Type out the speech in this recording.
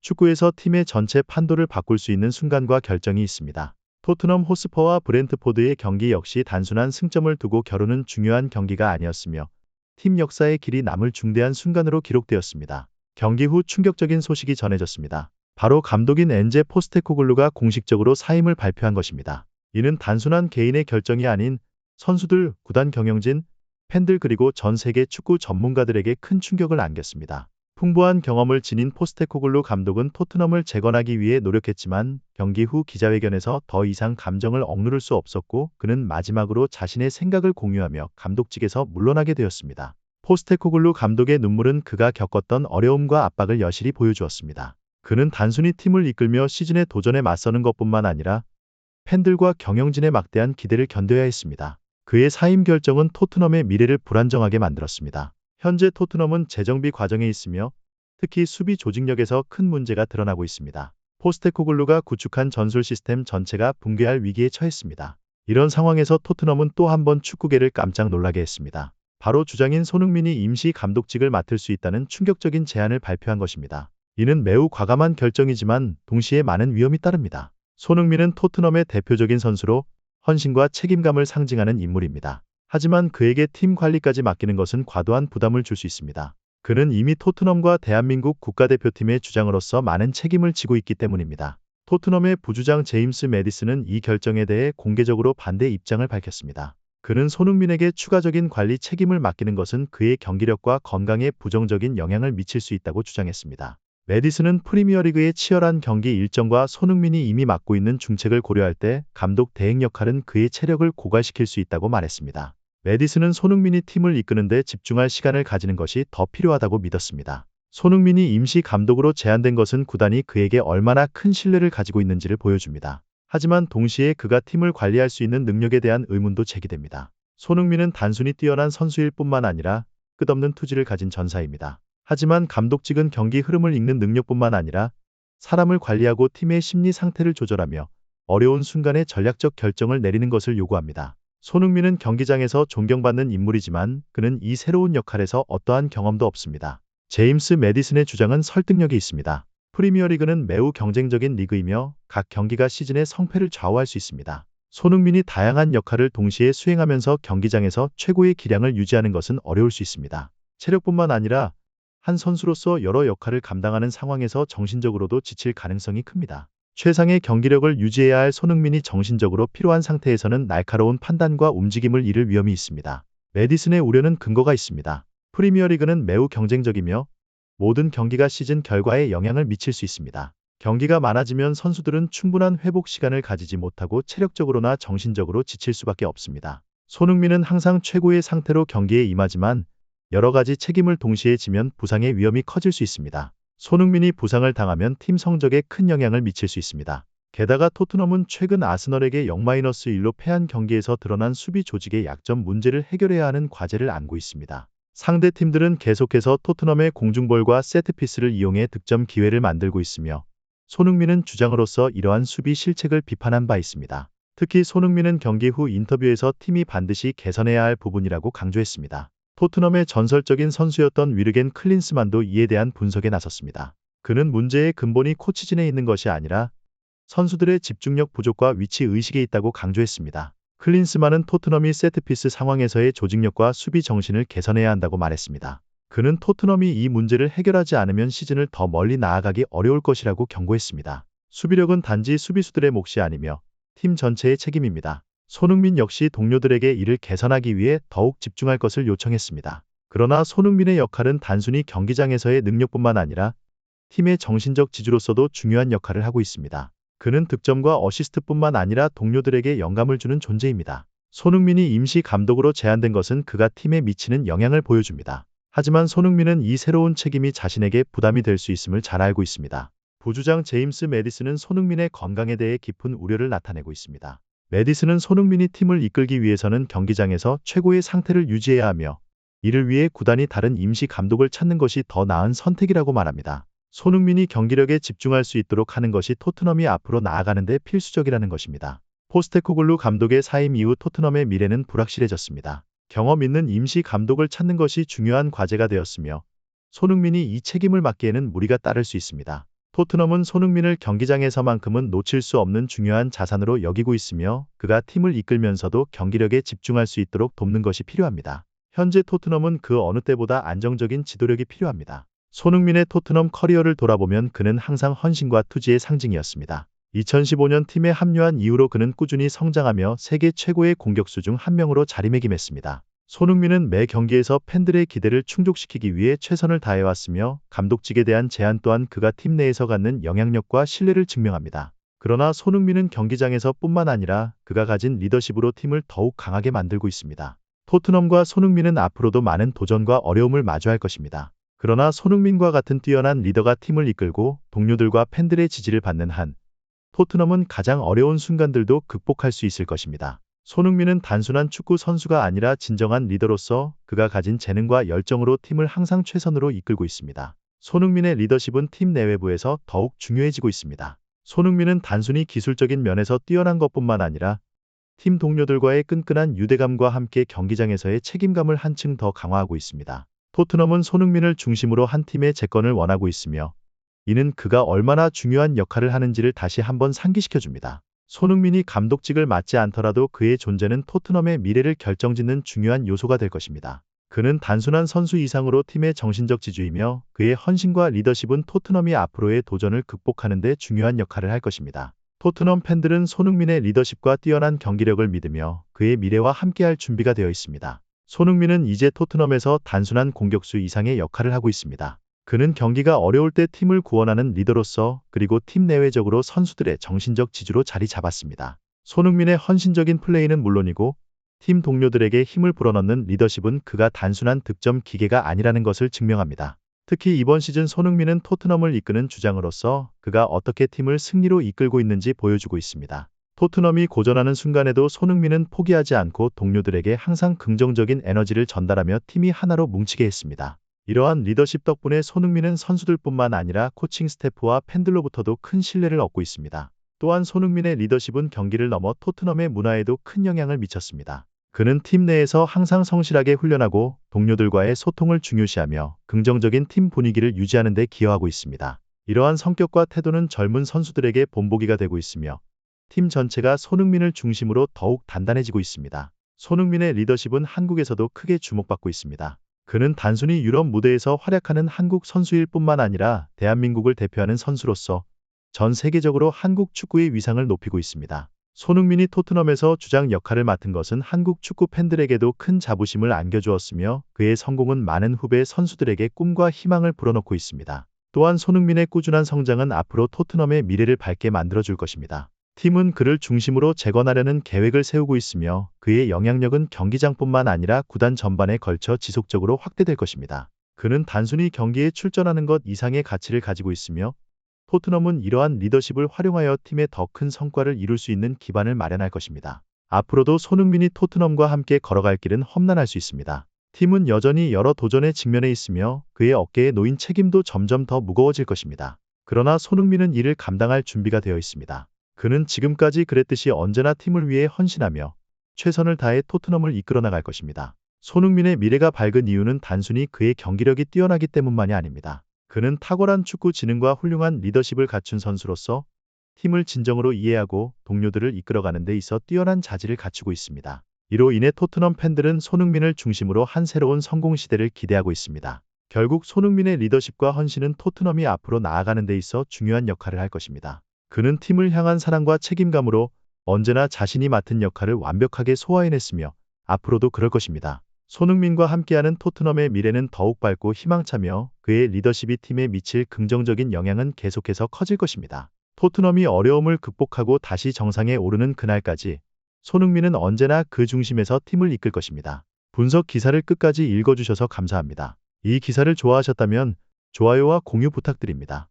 축구에서 팀의 전체 판도를 바꿀 수 있는 순간과 결정이 있습니다. 토트넘 호스퍼와 브렌트포드의 경기 역시 단순한 승점을 두고 겨루는 중요한 경기가 아니었으며 팀 역사에 길이 남을 중대한 순간으로 기록되었습니다. 경기 후 충격적인 소식이 전해졌습니다. 바로 감독인 엔제 포스테코글루가 공식적으로 사임을 발표한 것입니다. 이는 단순한 개인의 결정이 아닌 선수들, 구단 경영진, 팬들 그리고 전 세계 축구 전문가들에게 큰 충격을 안겼습니다. 풍부한 경험을 지닌 포스테코글루 감독은 토트넘을 재건하기 위해 노력했지만 경기 후 기자회견에서 더 이상 감정을 억누를 수 없었고 그는 마지막으로 자신의 생각을 공유하며 감독직에서 물러나게 되었습니다. 포스테코글루 감독의 눈물은 그가 겪었던 어려움과 압박을 여실히 보여주었습니다. 그는 단순히 팀을 이끌며 시즌의 도전에 맞서는 것뿐만 아니라 팬들과 경영진의 막대한 기대를 견뎌야 했습니다. 그의 사임 결정은 토트넘의 미래를 불안정하게 만들었습니다. 현재 토트넘은 재정비 과정에 있으며 특히 수비 조직력에서 큰 문제가 드러나고 있습니다. 포스테코글루가 구축한 전술 시스템 전체가 붕괴할 위기에 처했습니다. 이런 상황에서 토트넘은 또 한 번 축구계를 깜짝 놀라게 했습니다. 바로 주장인 손흥민이 임시 감독직을 맡을 수 있다는 충격적인 제안을 발표한 것입니다. 이는 매우 과감한 결정이지만 동시에 많은 위험이 따릅니다. 손흥민은 토트넘의 대표적인 선수로 헌신과 책임감을 상징하는 인물입니다. 하지만 그에게 팀 관리까지 맡기는 것은 과도한 부담을 줄 수 있습니다. 그는 이미 토트넘과 대한민국 국가대표팀의 주장으로서 많은 책임을 지고 있기 때문입니다. 토트넘의 부주장 제임스 매디슨은 이 결정에 대해 공개적으로 반대 입장을 밝혔습니다. 그는 손흥민에게 추가적인 관리 책임을 맡기는 것은 그의 경기력과 건강에 부정적인 영향을 미칠 수 있다고 주장했습니다. 매디슨은 프리미어리그의 치열한 경기 일정과 손흥민이 이미 맡고 있는 중책을 고려할 때 감독 대행 역할은 그의 체력을 고갈시킬 수 있다고 말했습니다. 매디슨은 손흥민이 팀을 이끄는데 집중할 시간을 가지는 것이 더 필요하다고 믿었습니다. 손흥민이 임시 감독으로 제안된 것은 구단이 그에게 얼마나 큰 신뢰를 가지고 있는지를 보여줍니다. 하지만 동시에 그가 팀을 관리할 수 있는 능력에 대한 의문도 제기됩니다. 손흥민은 단순히 뛰어난 선수일 뿐만 아니라 끝없는 투지를 가진 전사입니다. 하지만 감독직은 경기 흐름을 읽는 능력뿐만 아니라 사람을 관리하고 팀의 심리 상태를 조절하며 어려운 순간에 전략적 결정을 내리는 것을 요구합니다. 손흥민은 경기장에서 존경받는 인물이지만 그는 이 새로운 역할에서 어떠한 경험도 없습니다. 제임스 매디슨의 주장은 설득력이 있습니다. 프리미어리그는 매우 경쟁적인 리그이며 각 경기가 시즌의 성패를 좌우할 수 있습니다. 손흥민이 다양한 역할을 동시에 수행하면서 경기장에서 최고의 기량을 유지하는 것은 어려울 수 있습니다. 체력뿐만 아니라 한 선수로서 여러 역할을 감당하는 상황에서 정신적으로도 지칠 가능성이 큽니다. 최상의 경기력을 유지해야 할 손흥민이 정신적으로 피로한 상태에서는 날카로운 판단과 움직임을 잃을 위험이 있습니다. 매디슨의 우려는 근거가 있습니다. 프리미어리그는 매우 경쟁적이며 모든 경기가 시즌 결과에 영향을 미칠 수 있습니다. 경기가 많아지면 선수들은 충분한 회복 시간을 가지지 못하고 체력적으로나 정신적으로 지칠 수밖에 없습니다. 손흥민은 항상 최고의 상태로 경기에 임하지만 여러 가지 책임을 동시에 지면 부상의 위험이 커질 수 있습니다. 손흥민이 부상을 당하면 팀 성적에 큰 영향을 미칠 수 있습니다. 게다가 토트넘은 최근 아스널에게 0-1로 패한 경기에서 드러난 수비 조직의 약점 문제를 해결해야 하는 과제를 안고 있습니다. 상대 팀들은 계속해서 토트넘의 공중볼과 세트피스를 이용해 득점 기회를 만들고 있으며 손흥민은 주장으로서 이러한 수비 실책을 비판한 바 있습니다. 특히 손흥민은 경기 후 인터뷰에서 팀이 반드시 개선해야 할 부분이라고 강조했습니다. 토트넘의 전설적인 선수였던 위르겐 클린스만도 이에 대한 분석에 나섰습니다. 그는 문제의 근본이 코치진에 있는 것이 아니라 선수들의 집중력 부족과 위치 의식에 있다고 강조했습니다. 클린스만은 토트넘이 세트피스 상황에서의 조직력과 수비 정신을 개선해야 한다고 말했습니다. 그는 토트넘이 이 문제를 해결하지 않으면 시즌을 더 멀리 나아가기 어려울 것이라고 경고했습니다. 수비력은 단지 수비수들의 몫이 아니며 팀 전체의 책임입니다. 손흥민 역시 동료들에게 이를 개선하기 위해 더욱 집중할 것을 요청했습니다. 그러나 손흥민의 역할은 단순히 경기장에서의 능력뿐만 아니라 팀의 정신적 지주로서도 중요한 역할을 하고 있습니다. 그는 득점과 어시스트뿐만 아니라 동료들에게 영감을 주는 존재입니다. 손흥민이 임시 감독으로 제안된 것은 그가 팀에 미치는 영향을 보여줍니다. 하지만 손흥민은 이 새로운 책임이 자신에게 부담이 될 수 있음을 잘 알고 있습니다. 부주장 제임스 매디슨은 손흥민의 건강에 대해 깊은 우려를 나타내고 있습니다. 매디슨은 손흥민이 팀을 이끌기 위해서는 경기장에서 최고의 상태를 유지해야 하며 이를 위해 구단이 다른 임시 감독을 찾는 것이 더 나은 선택이라고 말합니다. 손흥민이 경기력에 집중할 수 있도록 하는 것이 토트넘이 앞으로 나아가는 데 필수적이라는 것입니다. 포스테코글루 감독의 사임 이후 토트넘의 미래는 불확실해졌습니다. 경험 있는 임시 감독을 찾는 것이 중요한 과제가 되었으며 손흥민이 이 책임을 맡기에는 무리가 따를 수 있습니다. 토트넘은 손흥민을 경기장에서만큼은 놓칠 수 없는 중요한 자산으로 여기고 있으며 그가 팀을 이끌면서도 경기력에 집중할 수 있도록 돕는 것이 필요합니다. 현재 토트넘은 그 어느 때보다 안정적인 지도력이 필요합니다. 손흥민의 토트넘 커리어를 돌아보면 그는 항상 헌신과 투지의 상징이었습니다. 2015년 팀에 합류한 이후로 그는 꾸준히 성장하며 세계 최고의 공격수 중 한 명으로 자리매김했습니다. 손흥민은 매 경기에서 팬들의 기대를 충족시키기 위해 최선을 다해왔으며 감독직에 대한 제안 또한 그가 팀 내에서 갖는 영향력과 신뢰를 증명합니다. 그러나 손흥민은 경기장에서 뿐만 아니라 그가 가진 리더십으로 팀을 더욱 강하게 만들고 있습니다. 토트넘과 손흥민은 앞으로도 많은 도전과 어려움을 마주할 것입니다. 그러나 손흥민과 같은 뛰어난 리더가 팀을 이끌고 동료들과 팬들의 지지를 받는 한 토트넘은 가장 어려운 순간들도 극복할 수 있을 것입니다. 손흥민은 단순한 축구 선수가 아니라 진정한 리더로서 그가 가진 재능과 열정으로 팀을 항상 최선으로 이끌고 있습니다. 손흥민의 리더십은 팀 내외부에서 더욱 중요해지고 있습니다. 손흥민은 단순히 기술적인 면에서 뛰어난 것뿐만 아니라 팀 동료들과의 끈끈한 유대감과 함께 경기장에서의 책임감을 한층 더 강화하고 있습니다. 토트넘은 손흥민을 중심으로 한 팀의 재건을 원하고 있으며 이는 그가 얼마나 중요한 역할을 하는지를 다시 한번 상기시켜줍니다. 손흥민이 감독직을 맡지 않더라도 그의 존재는 토트넘의 미래를 결정짓는 중요한 요소가 될 것입니다. 그는 단순한 선수 이상으로 팀의 정신적 지주이며 그의 헌신과 리더십은 토트넘이 앞으로의 도전을 극복하는 데 중요한 역할을 할 것입니다. 토트넘 팬들은 손흥민의 리더십과 뛰어난 경기력을 믿으며 그의 미래와 함께할 준비가 되어 있습니다. 손흥민은 이제 토트넘에서 단순한 공격수 이상의 역할을 하고 있습니다. 그는 경기가 어려울 때 팀을 구원하는 리더로서 그리고 팀 내외적으로 선수들의 정신적 지주로 자리 잡았습니다. 손흥민의 헌신적인 플레이는 물론이고 팀 동료들에게 힘을 불어넣는 리더십은 그가 단순한 득점 기계가 아니라는 것을 증명합니다. 특히 이번 시즌 손흥민은 토트넘을 이끄는 주장으로서 그가 어떻게 팀을 승리로 이끌고 있는지 보여주고 있습니다. 토트넘이 고전하는 순간에도 손흥민은 포기하지 않고 동료들에게 항상 긍정적인 에너지를 전달하며 팀이 하나로 뭉치게 했습니다. 이러한 리더십 덕분에 손흥민은 선수들뿐만 아니라 코칭 스태프와 팬들로부터도 큰 신뢰를 얻고 있습니다. 또한 손흥민의 리더십은 경기를 넘어 토트넘의 문화에도 큰 영향을 미쳤습니다. 그는 팀 내에서 항상 성실하게 훈련하고 동료들과의 소통을 중요시하며 긍정적인 팀 분위기를 유지하는 데 기여하고 있습니다. 이러한 성격과 태도는 젊은 선수들에게 본보기가 되고 있으며 팀 전체가 손흥민을 중심으로 더욱 단단해지고 있습니다. 손흥민의 리더십은 한국에서도 크게 주목받고 있습니다. 그는 단순히 유럽 무대에서 활약하는 한국 선수일 뿐만 아니라 대한민국을 대표하는 선수로서 전 세계적으로 한국 축구의 위상을 높이고 있습니다. 손흥민이 토트넘에서 주장 역할을 맡은 것은 한국 축구 팬들에게도 큰 자부심을 안겨주었으며 그의 성공은 많은 후배 선수들에게 꿈과 희망을 불어넣고 있습니다. 또한 손흥민의 꾸준한 성장은 앞으로 토트넘의 미래를 밝게 만들어줄 것입니다. 팀은 그를 중심으로 재건하려는 계획을 세우고 있으며 그의 영향력은 경기장뿐만 아니라 구단 전반에 걸쳐 지속적으로 확대될 것입니다. 그는 단순히 경기에 출전하는 것 이상의 가치를 가지고 있으며 토트넘은 이러한 리더십을 활용하여 팀의 더 큰 성과를 이룰 수 있는 기반을 마련할 것입니다. 앞으로도 손흥민이 토트넘과 함께 걸어갈 길은 험난할 수 있습니다. 팀은 여전히 여러 도전에 직면해 있으며 그의 어깨에 놓인 책임도 점점 더 무거워질 것입니다. 그러나 손흥민은 이를 감당할 준비가 되어 있습니다. 그는 지금까지 그랬듯이 언제나 팀을 위해 헌신하며 최선을 다해 토트넘을 이끌어 나갈 것입니다. 손흥민의 미래가 밝은 이유는 단순히 그의 경기력이 뛰어나기 때문만이 아닙니다. 그는 탁월한 축구 지능과 훌륭한 리더십을 갖춘 선수로서 팀을 진정으로 이해하고 동료들을 이끌어가는 데 있어 뛰어난 자질을 갖추고 있습니다. 이로 인해 토트넘 팬들은 손흥민을 중심으로 한 새로운 성공 시대를 기대하고 있습니다. 결국 손흥민의 리더십과 헌신은 토트넘이 앞으로 나아가는 데 있어 중요한 역할을 할 것입니다. 그는 팀을 향한 사랑과 책임감으로 언제나 자신이 맡은 역할을 완벽하게 소화해냈으며 앞으로도 그럴 것입니다. 손흥민과 함께하는 토트넘의 미래는 더욱 밝고 희망차며 그의 리더십이 팀에 미칠 긍정적인 영향은 계속해서 커질 것입니다. 토트넘이 어려움을 극복하고 다시 정상에 오르는 그날까지 손흥민은 언제나 그 중심에서 팀을 이끌 것입니다. 분석 기사를 끝까지 읽어주셔서 감사합니다. 이 기사를 좋아하셨다면 좋아요와 공유 부탁드립니다.